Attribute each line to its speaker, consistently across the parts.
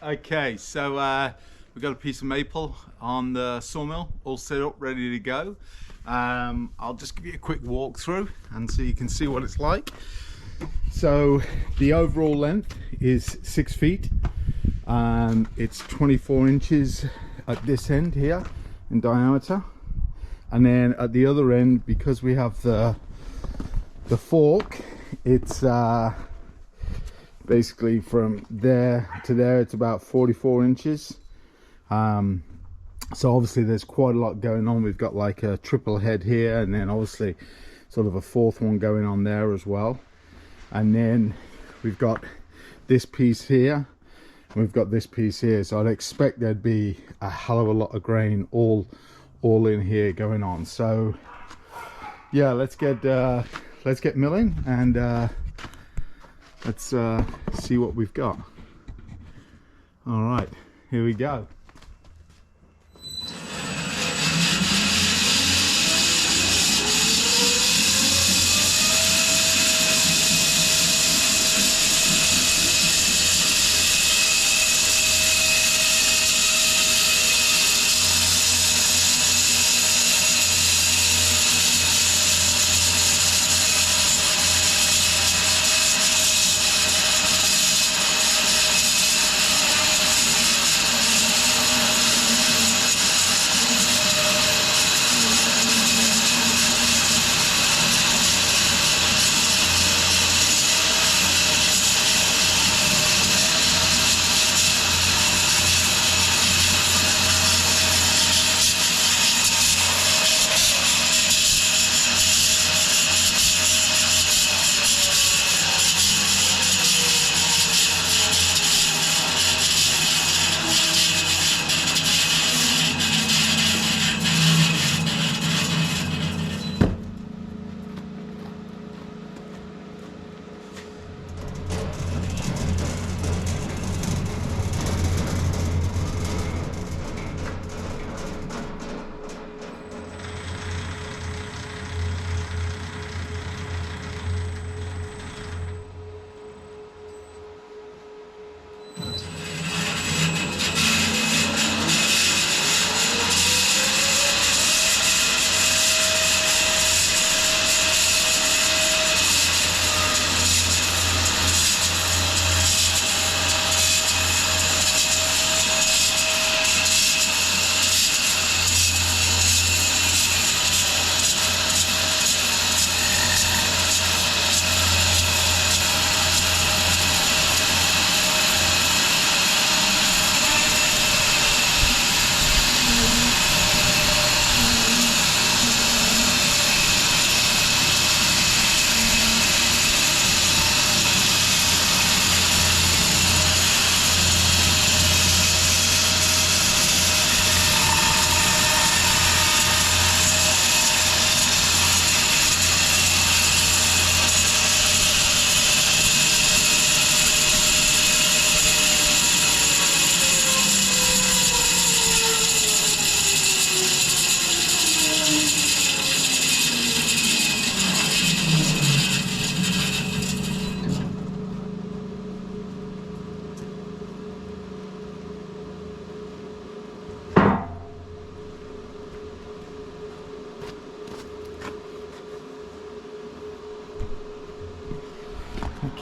Speaker 1: Okay, so we've got a piece of maple on the sawmill, all set up, ready to go. I'll just give you a quick walkthrough and so you can see what it's like. So the overall length is 6 feet. It's 24 inches at this end here in diameter, and then at the other end, because we have the fork, it's basically from there to there, it's about 44 inches. So obviously there's quite a lot going on. We've got like a triple head here, and then obviously sort of a fourth one going on there as well. And then we've got this piece here, and we've got this piece here. So I'd expect there'd be a hell of a lot of grain all in here going on. So yeah, let's get milling, and let's see what we've got. All right, here we go.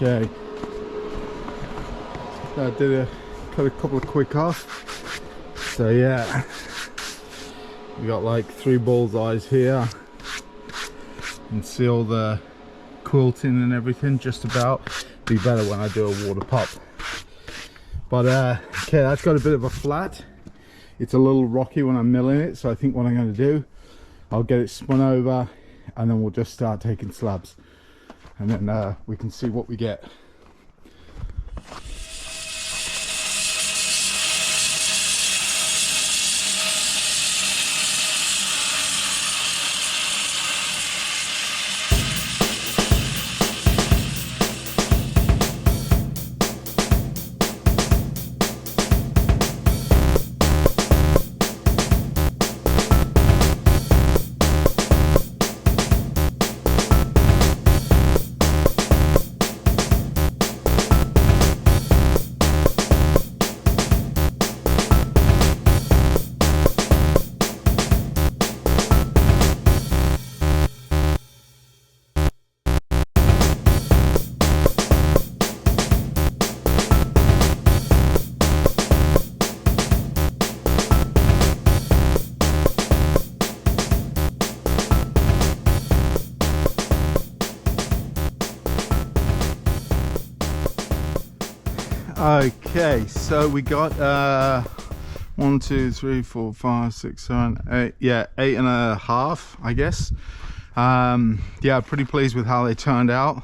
Speaker 1: Okay, so I cut a couple of quick off. So yeah, we got like 3 bullseyes here. You can see all the quilting and everything. Just about be better when I do a water pop. But okay, that's got a bit of a flat. It's a little rocky when I'm milling it, so I think what I'm going to do, I'll get it spun over, and then we'll just start taking slabs, and then we can see what we get. Okay, so we got 1, 2, 3, 4, 5, 6, 7, 8. Yeah, 8.5, I guess. Yeah, pretty pleased with how they turned out.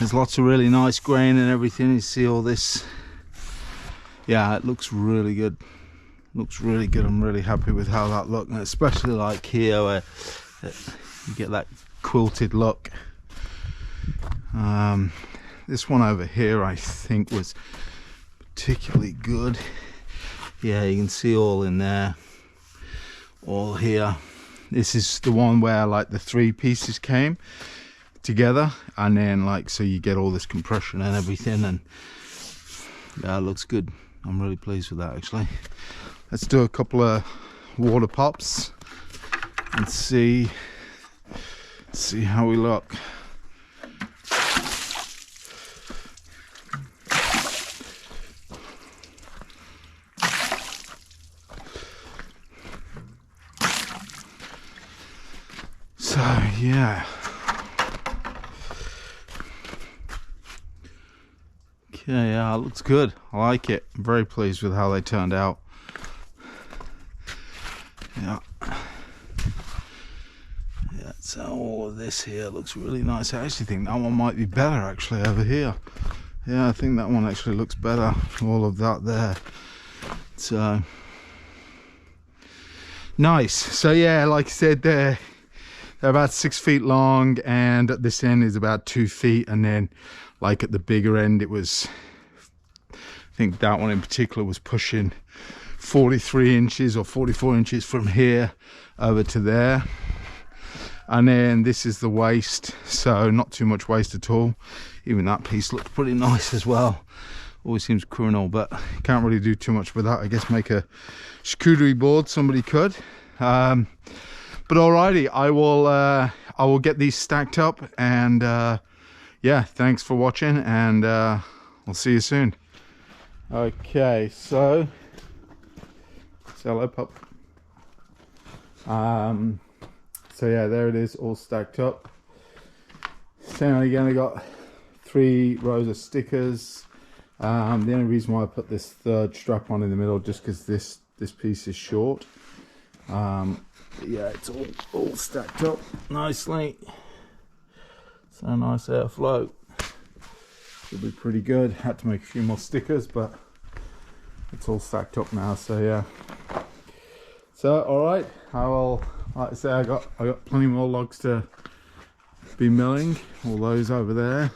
Speaker 1: There's lots of really nice grain and everything. You see all this. Yeah, it looks really good. Looks really good. I'm really happy with how that looked, and especially like here where you get that quilted look. This one over here I think was particularly good. Yeah, you can see all in there, all here. This is the one where like the 3 pieces came together, and then like, so you get all this compression and everything, and yeah, it looks good. I'm really pleased with that actually. Let's do a couple of water pops and see how we look. So yeah, okay, yeah, it looks good. I like it. I'm very pleased with how they turned out. Yeah, so all of this here looks really nice. I actually think that one might be better actually over here. Yeah, I think that one actually looks better. All of that there. So nice. So yeah, like I said, they're about 6 feet long, and at this end is about 2 feet, and then like at the bigger end it was, I think that one in particular was pushing 43 inches or 44 inches from here over to there. And then this is the waist, so not too much waist at all. Even that piece looks pretty nice as well. Always seems criminal, but can't really do too much with that. I guess make a charcuterie board, somebody could. But alrighty, I will get these stacked up, and yeah, thanks for watching, and I'll see you soon. Okay, so say hello, pup. So yeah, there it is, all stacked up. So again, I got 3 rows of stickers. The only reason why I put this 3rd strap on in the middle, just because this piece is short. Yeah, it's all stacked up nicely. So nice airflow. Should be pretty good. Had to make a few more stickers, but it's all stacked up now. So yeah. So all right, I will. Like I say, I got plenty more logs to be milling. All those over there,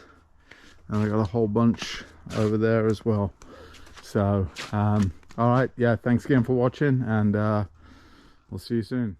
Speaker 1: and I got a whole bunch over there as well. So all right, yeah. Thanks again for watching, and we'll see you soon.